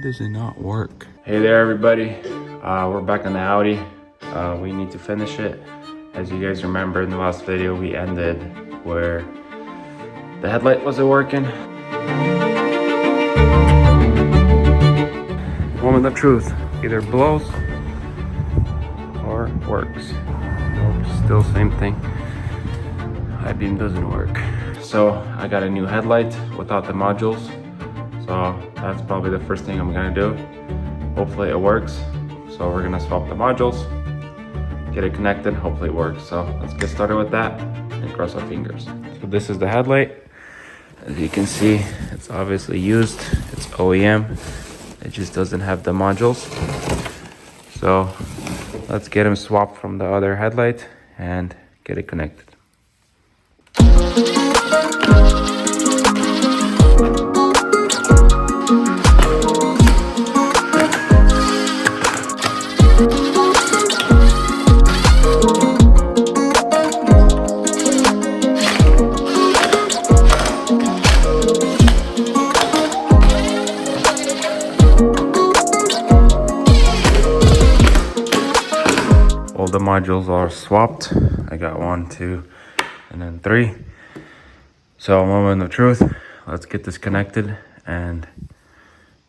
does it not work? Hey there everybody, we're back on the Audi. We need to finish it. As you guys remember in the last video, we ended where the headlight wasn't working. Moment of truth, either blows or works. Nope, still same thing. High beam doesn't work. So I got a new headlight without the modules. So that's probably the first thing I'm gonna do. Hopefully it works. So we're gonna swap the modules, get it connected, hopefully it works. So let's get started with that and cross our fingers. So this is the headlight. As you can see, it's obviously used. It's OEM. It just doesn't have the modules. So let's get them swapped from the other headlight and get it connected. All the modules are swapped. I got 1, 2, and then 3. So moment of truth, let's get this connected and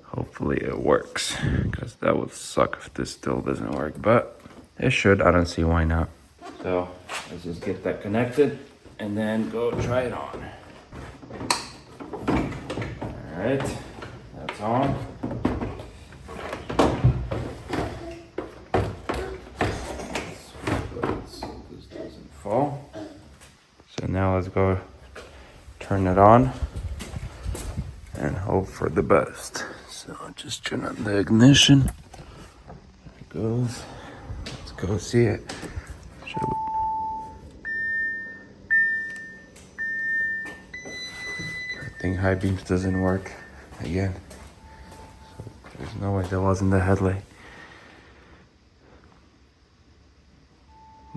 hopefully it works, because that would suck if this still doesn't work, but it should. I don't see why not. So let's just get that connected and then go try it on. All right, that's on. Fall. So now let's go turn it on and hope for the best. So just turn on the ignition. There it goes. Let's go see it. I think high beams doesn't work again. So there's no way that wasn't the headlight.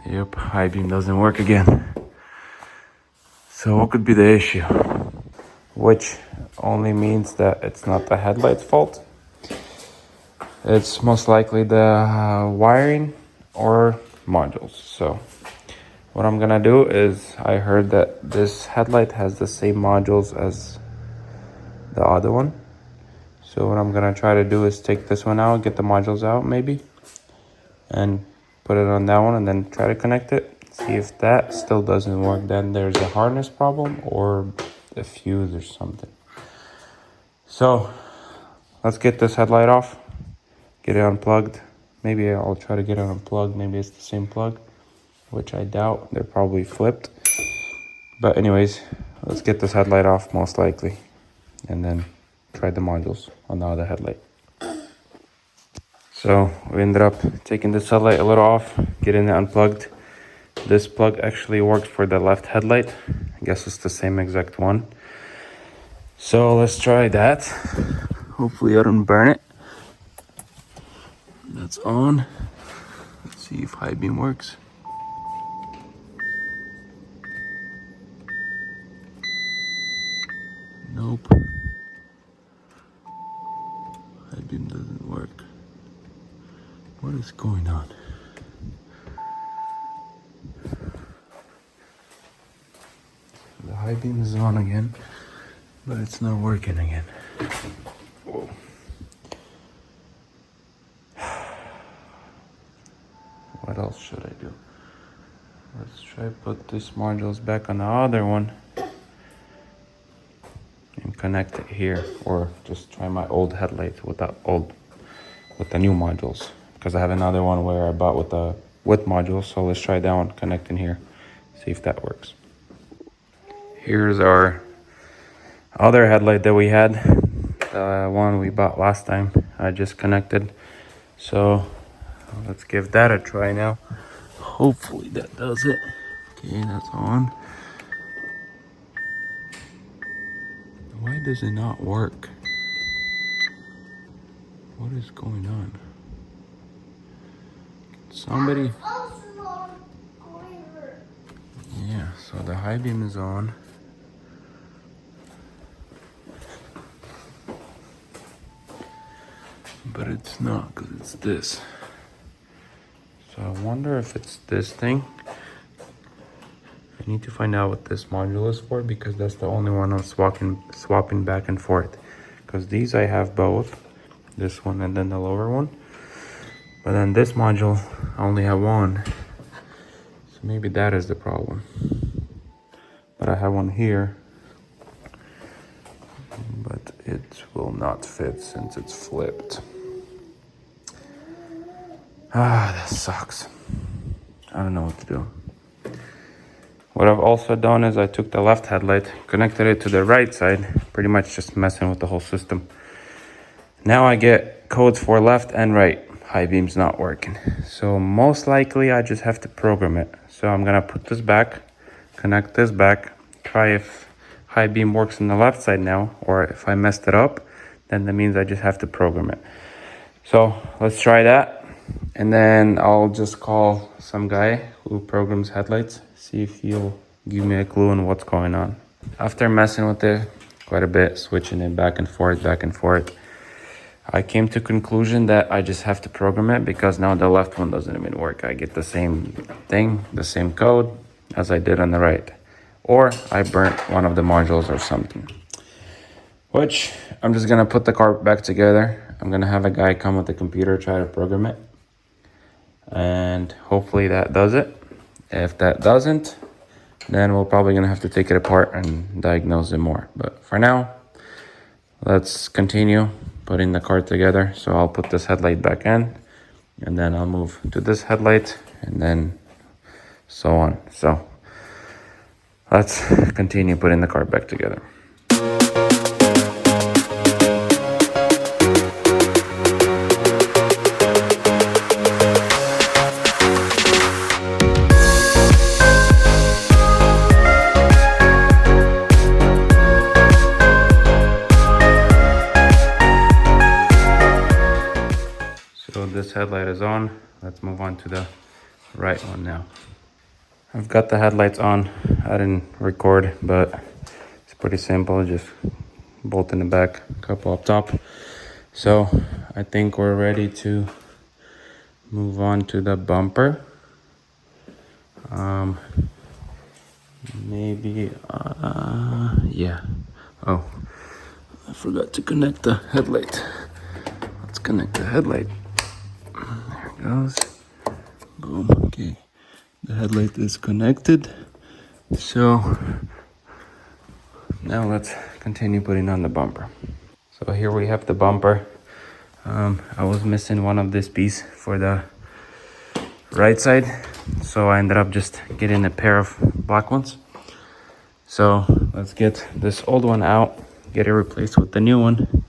Yep, high beam doesn't work again. So what could be the issue? Which only means that it's not the headlight's fault. It's most likely the wiring or modules. So what I'm gonna do is, I heard that this headlight has the same modules as the other one. So what I'm gonna try to do is take this one out, get the modules out maybe, and put it on that one and then try to connect it. See if that still doesn't work, then there's a harness problem or a fuse or something. So let's get this headlight off, get it unplugged. Maybe I'll try to get it unplugged. Maybe it's the same plug, which I doubt. They're probably flipped. But anyways, let's get this headlight off most likely, and then try the modules on the other headlight. So we ended up taking this headlight a little off, getting it unplugged. This plug actually worked for the left headlight. I guess it's the same exact one. So let's try that. Hopefully I don't burn it. That's on. Let's see if high beam works. Nope. High beam doesn't work. What is going on? The high beam is on again, but it's not working again. Whoa. What else should I do? Let's try put these modules back on the other one and connect it here, or just try my old headlight with the new modules, because I have another one where I bought with modules. So let's try that one, connect in here, see if that works. Here's our other headlight that we had, the one we bought last time. I just connected. So let's give that a try now. Hopefully that does it. Okay, that's on. Why does it not work? What is going on? Somebody... Yeah, so the high beam is on. but it's not because it's this. So I wonder if it's this thing. I need to find out what this module is for, because that's the only one I'm swapping back and forth. Because these I have both, this one and then the lower one. But then this module I only have one. So maybe that is the problem. But I have one here, but it will not fit since it's flipped. Ah, that sucks. I don't know what to do. What I've also done is I took the left headlight, connected it to the right side, pretty much just messing with the whole system. Now I get codes for left and right. High beam's not working. So most likely I just have to program it. So I'm gonna put this back, connect this back, try if high beam works on the left side now, or if I messed it up, then that means I just have to program it. So let's try that. And then I'll just call some guy who programs headlights, see if he'll give me a clue on what's going on. After messing with it quite a bit, switching it back and forth, I came to conclusion that I just have to program it, because now the left one doesn't even work. I get the same thing, the same code as I did on the right. Or I burnt one of the modules or something. Which, I'm just gonna put the car back together. I'm gonna have a guy come with the computer, try to program it. And hopefully that does it. If that doesn't, then we're probably gonna have to take it apart and diagnose it more. But for now, let's continue putting the car together. So I'll put this headlight back in, and then I'll move to this headlight, and then so on. So let's continue putting the car back together. So this headlight is on. Let's move on to the right one now. I've got the headlights on. I didn't record, but it's pretty simple. Just bolt in the back, couple up top. So I think we're ready to move on to the bumper. Maybe, yeah. Oh, I forgot to connect the headlight. Let's connect the headlight. There it goes. Boom, okay. The headlight is connected. So now let's continue putting on the bumper. So here we have the bumper. I was missing one of this piece for the right side, so I ended up just getting a pair of black ones. So let's get this old one out, get it replaced with the new one.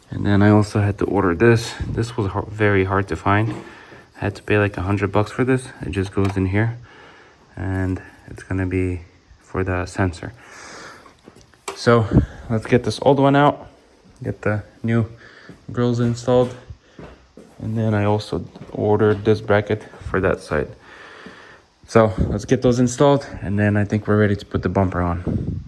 And then I also had to order this. This was very hard to find. I had to pay like $100 for this. It just goes in here, and it's gonna be for the sensor. So let's get this old one out, get the new grills installed, and then I also ordered this bracket for that side. So let's get those installed, and then I think we're ready to put the bumper on.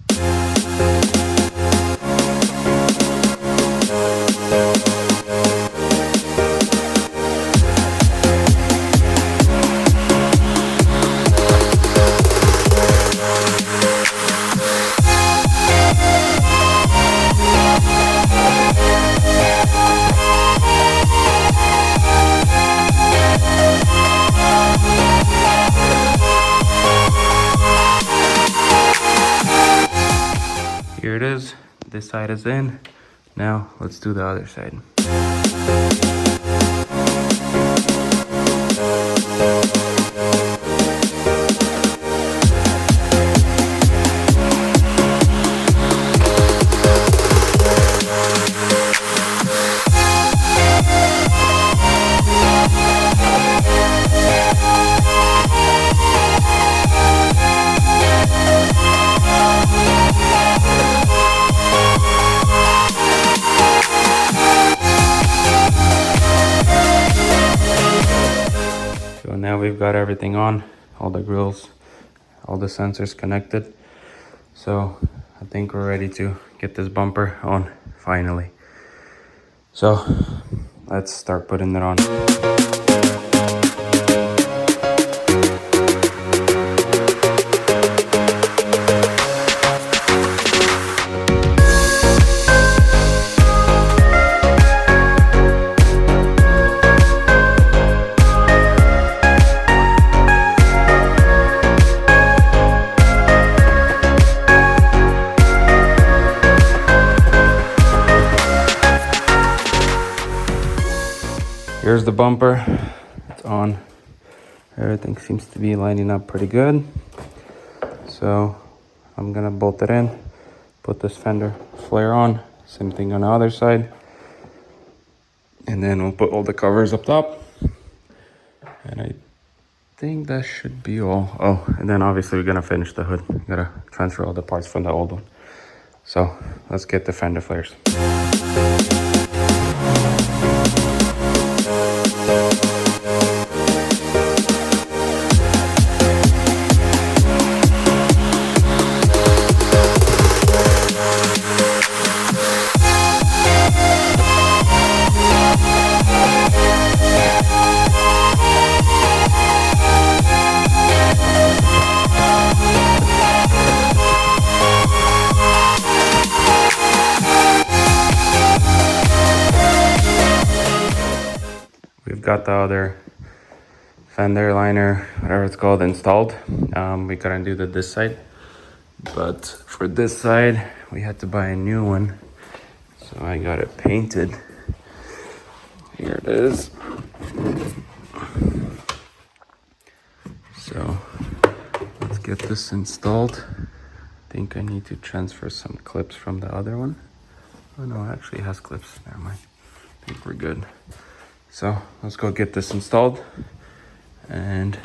Here it is. This side is in. Now let's do the other side. Now we've got everything on, all the grills, all the sensors connected. So I think we're ready to get this bumper on finally. So let's start putting it on. Here's the bumper, it's on. Everything seems to be lining up pretty good. So I'm gonna bolt it in, put this fender flare on, same thing on the other side. And then we'll put all the covers up top. And I think that should be all. Oh, and then obviously we're gonna finish the hood. Gotta transfer all the parts from the old one. So let's get the fender flares. We've got the other fender liner, whatever it's called, installed. We couldn't do that this side, but for this side we had to buy a new one, so I got it painted. Here it is. So let's get this installed. I think I need to transfer some clips from the other one. Oh no, it actually has clips. Never mind. I think we're good. So let's go get this installed, and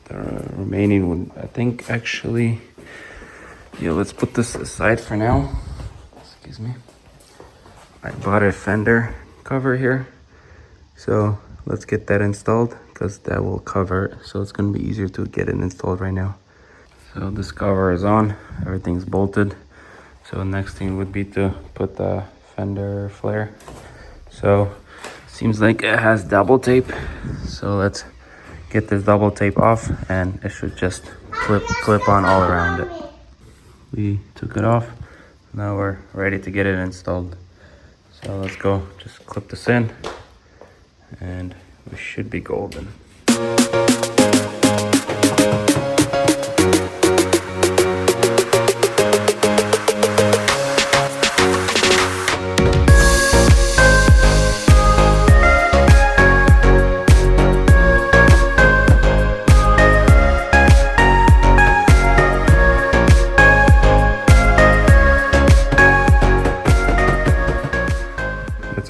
the remaining one, I think actually, yeah, let's put this aside for now. Excuse me. I bought a fender cover here, so let's get that installed because that will cover it. So it's gonna be easier to get it installed right now. So this cover is on, everything's bolted. So next thing would be to put the fender flare. So seems like it has double tape. So let's get this double tape off, and it should just clip on all around it. We took it off. Now we're ready to get it installed. So let's go, just clip this in, and we should be golden.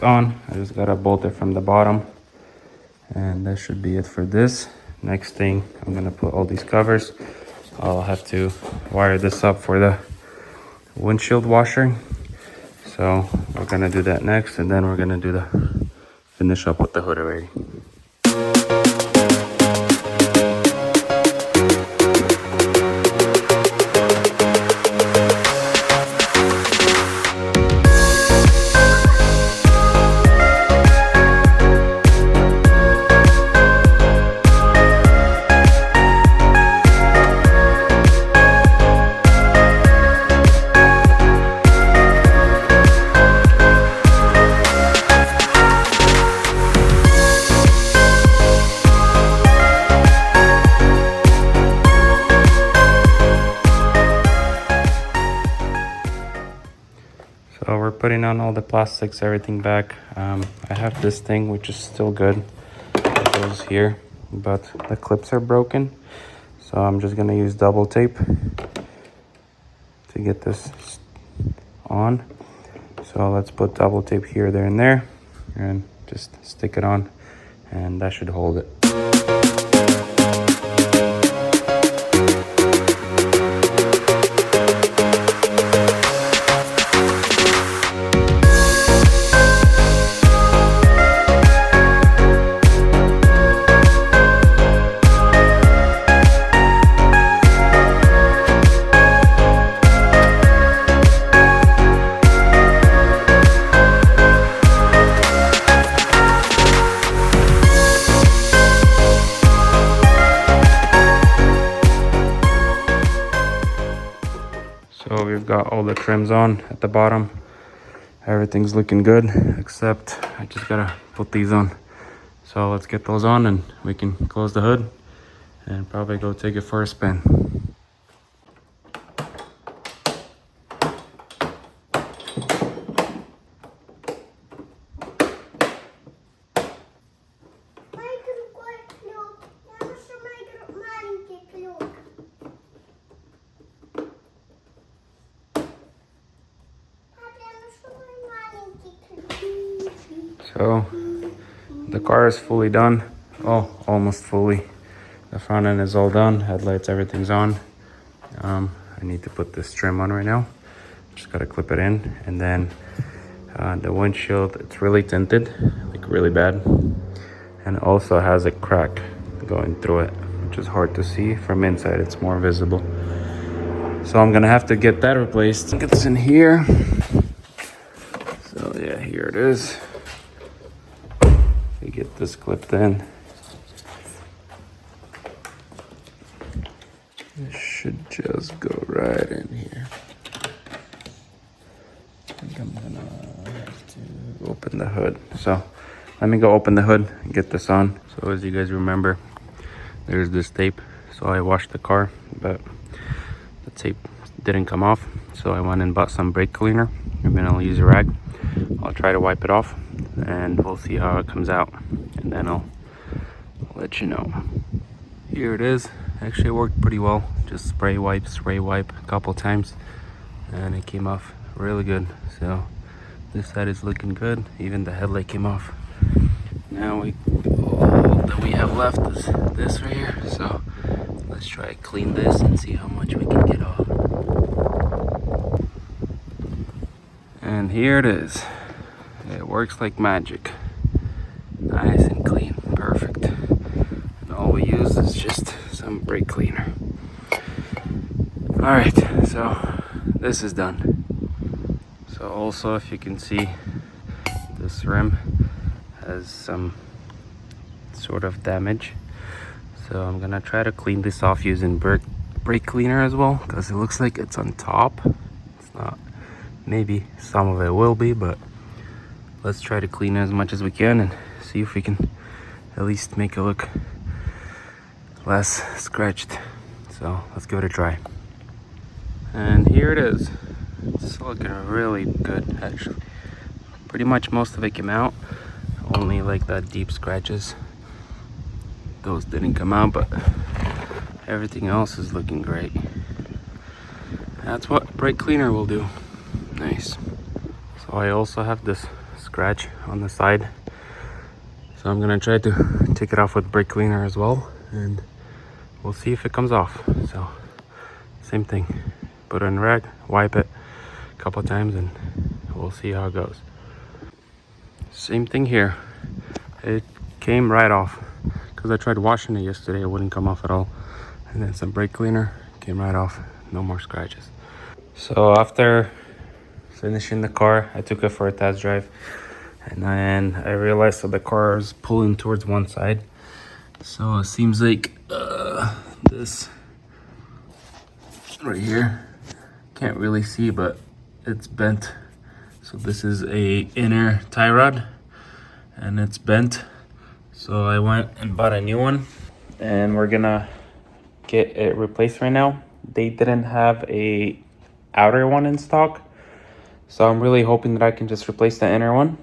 On. I just gotta bolt it from the bottom, and that should be it for this. Next thing, I'm gonna put all these covers. I'll have to wire this up for the windshield washer. So we're gonna do that next, and then we're gonna do the finish up with the hood already. So we're putting on all the plastics, everything back. I have this thing which is still good. It goes here, but the clips are broken. So I'm just gonna use double tape to get this on. So let's put double tape here, there, and there, and just stick it on, and that should hold it. got all the trims on at the bottom. Everything's looking good, except I just gotta put these on. So let's get those on and we can close the hood and probably go take it for a spin. So the car is fully done. Oh, almost fully. The front end is all done. Headlights, everything's on. I need to put this trim on right now. Just gotta clip it in. And then the windshield, it's really tinted, like really bad. And it also has a crack going through it, which is hard to see. From inside, it's more visible. So I'm gonna have to get that replaced. Get this in here. So yeah, here it is. We get this clipped in. It should just go right in here. I think I'm gonna have to open the hood. So let me go open the hood and get this on. So as you guys remember, there's this tape. So I washed the car, but the tape didn't come off. So I went and bought some brake cleaner. And then I'll use a rag. I'll try to wipe it off and we'll see how it comes out. And then I'll let you know. Here it is. Actually, it worked pretty well. Just spray wipe a couple times. And it came off really good. So this side is looking good. Even the headlight came off. Now all that we have left is this right here. So let's try to clean this and see how much we can get off. And here it is. It works like magic. Nice and clean, perfect. And all we use is just some brake cleaner. All right, so this is done. So also, if you can see, this rim has some sort of damage. So I'm gonna try to clean this off using brake cleaner as well, because it looks like it's on top. It's not. Maybe some of it will be, but let's try to clean it as much as we can and see if we can at least make it look less scratched. So let's give it a try. And here it is. It's looking really good, actually. Pretty much most of it came out. Only like that deep scratches. Those didn't come out, but everything else is looking great. That's what brake cleaner will do. Nice. So I also have this scratch on the side. So I'm gonna try to take it off with brake cleaner as well, and we'll see if it comes off. So same thing. Put it in rag, wipe it a couple times, and we'll see how it goes. Same thing here. It came right off. Because I tried washing it yesterday, it wouldn't come off at all. And then some brake cleaner, came right off. No more scratches. So after finishing the car, I took it for a test drive. And then I realized that the car is pulling towards one side. So it seems like this right here, can't really see, but it's bent. So this is a inner tie rod and it's bent. So I went and bought a new one and we're gonna get it replaced right now. They didn't have a outer one in stock. So I'm really hoping that I can just replace the inner one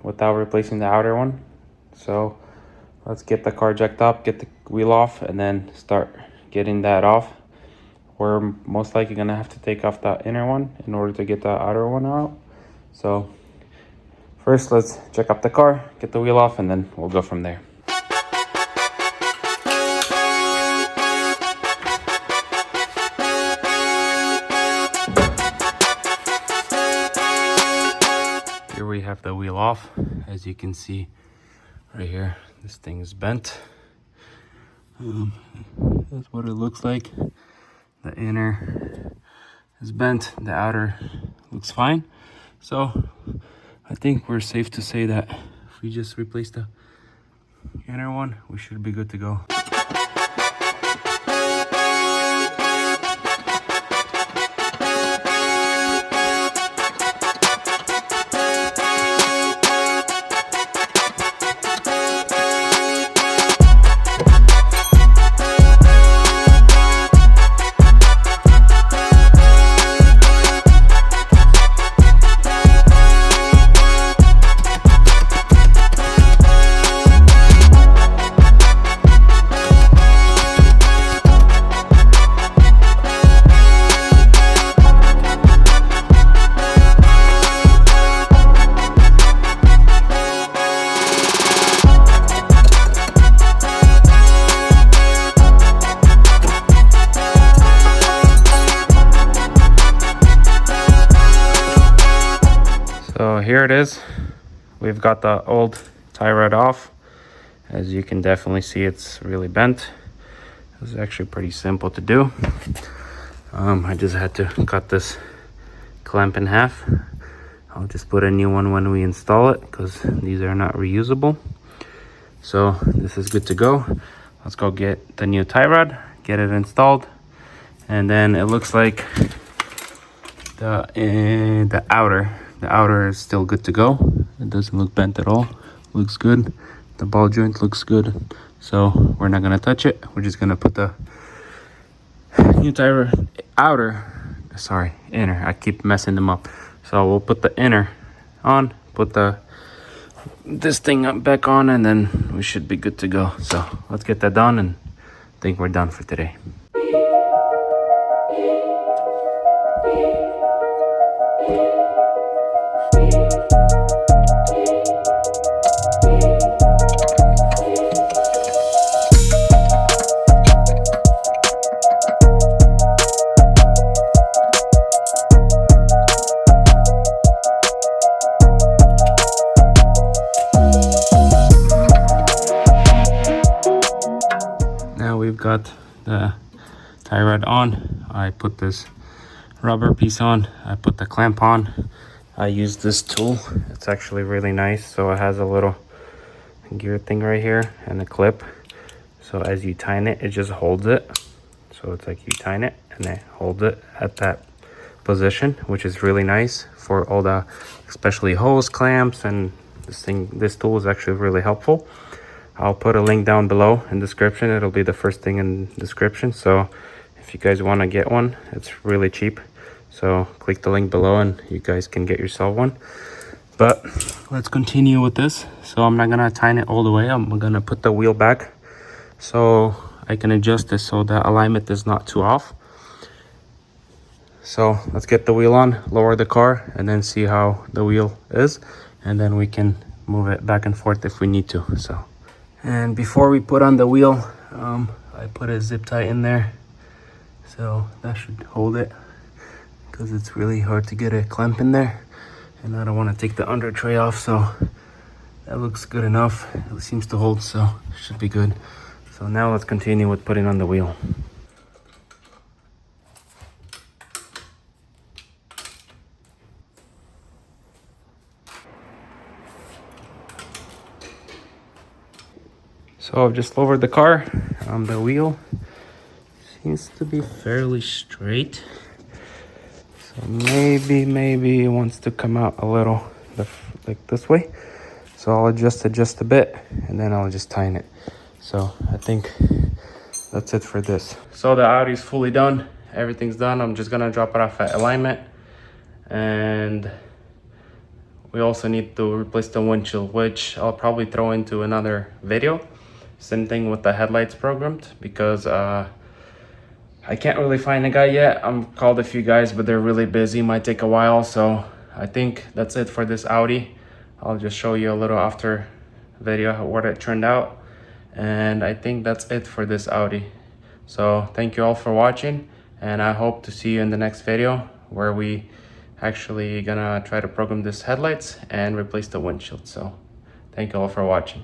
without replacing the outer one. So let's get the car jacked up, get the wheel off, and then start getting that off. We're most likely gonna have to take off the inner one in order to get the outer one out. So first, let's check up the car, get the wheel off, and then we'll go from there. Here we have the wheel off. As you can see right here, this thing is bent. That's what it looks like. The inner is bent, the outer looks fine. So I think we're safe to say that if we just replace the inner one, we should be good to go. it is. We've got the old tie rod off. As you can definitely see, it's really bent. It's actually pretty simple to do. I just had to cut this clamp in half. I'll just put a new one when we install it because these are not reusable. So this is good to go. Let's go get the new tie rod, get it installed, and then it looks like the outer is still good to go. It doesn't look bent at all. Looks good. The ball joint looks good. So we're not gonna touch it. We're just gonna put the new tie rod inner. I keep messing them up. So we'll put the inner on, put this thing up back on, and then we should be good to go. So let's get that done, and I think we're done for today. We've got the tie rod on. I put this rubber piece on. I put the clamp on. I use this tool. It's actually really nice. So it has a little gear thing right here and a clip. So as you tighten it, it just holds it. So it's like you tighten it and it holds it at that position, which is really nice for all the, especially hose clamps, and this tool is actually really helpful. I'll put a link down below in description. It'll be the first thing in description. So if you guys want to get one, it's really cheap. So click the link below and you guys can get yourself one. But let's continue with this. So I'm not gonna tighten it all the way. I'm gonna put the wheel back so I can adjust this so the alignment is not too off. So let's get the wheel on, lower the car, and then see how the wheel is. And then we can move it back and forth if we need to. So. And before we put on the wheel, I put a zip tie in there, so that should hold it, because it's really hard to get a clamp in there, and I don't want to take the under tray off. So that looks good enough. It seems to hold, so it should be good. So now let's continue with putting on the wheel. So I've just lowered the car. The wheel seems to be fairly straight. So maybe it wants to come out a little like this way. So I'll adjust it just a bit, and then I'll just tighten it. So I think that's it for this. So the Audi is fully done. Everything's done. I'm just gonna drop it off at alignment. And we also need to replace the windshield, which I'll probably throw into another video. Same thing with the headlights programmed, because I can't really find a guy yet. I'm called a few guys, but they're really busy. Might take a while. So I think that's it for this Audi. I'll just show you a little after video what it turned out. And I think that's it for this Audi. So thank you all for watching, and I hope to see you in the next video where we actually gonna try to program this headlights and replace the windshield. So thank you all for watching.